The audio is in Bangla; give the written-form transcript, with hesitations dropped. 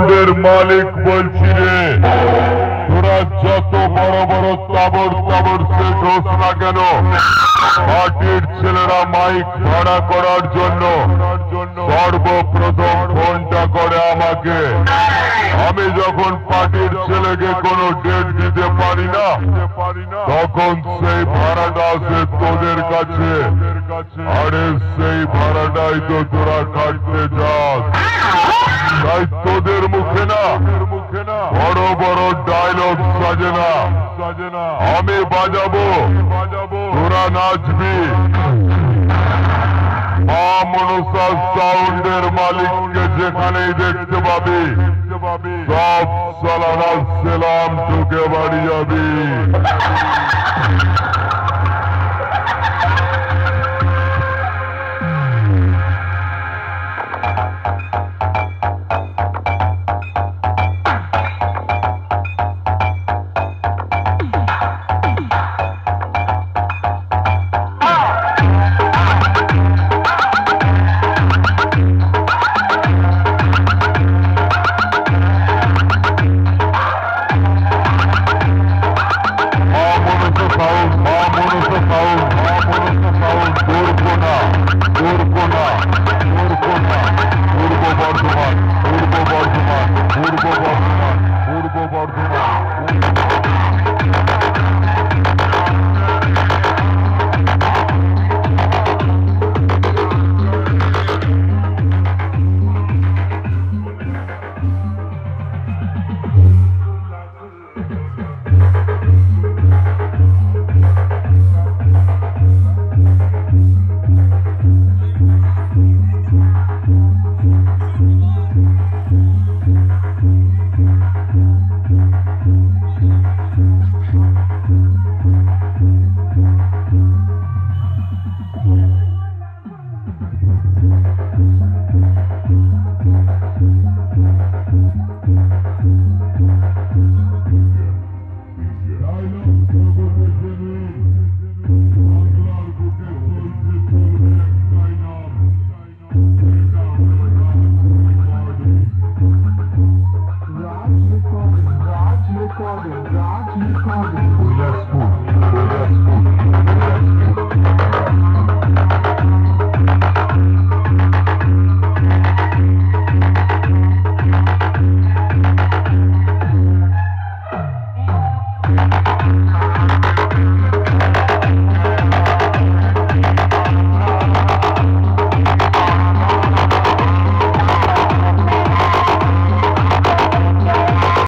সাউন্ডের মালিক বলছি রে, তোরা যত বড় বড় তাবড় তাবড় সেট হোস না কেন, পার্টির ছেলেরা মাইক ভাড়া করার জন্য সর্বপ্রথম ফোনটা করে আমাকে। আমি যখন পার্টির ছেলেকে কোনো ডেট দিতে পারি না, তখন সেই ভাড়াটা আসে তোদের কাছে। আরে সেই ভাড়াটাই তো তোরা কাটতে যাস। তাই তোদের মুখে না বড় বড় ডায়লগ সাজে না, আমি বাজাবো, তোরা নাচবি। মা মনসা সাউন্ডের মালিককে যেখানেই দেখতে পাবি, সব সালানা সেলাম ঢুকে বাড়ি যাবি। Raj recording.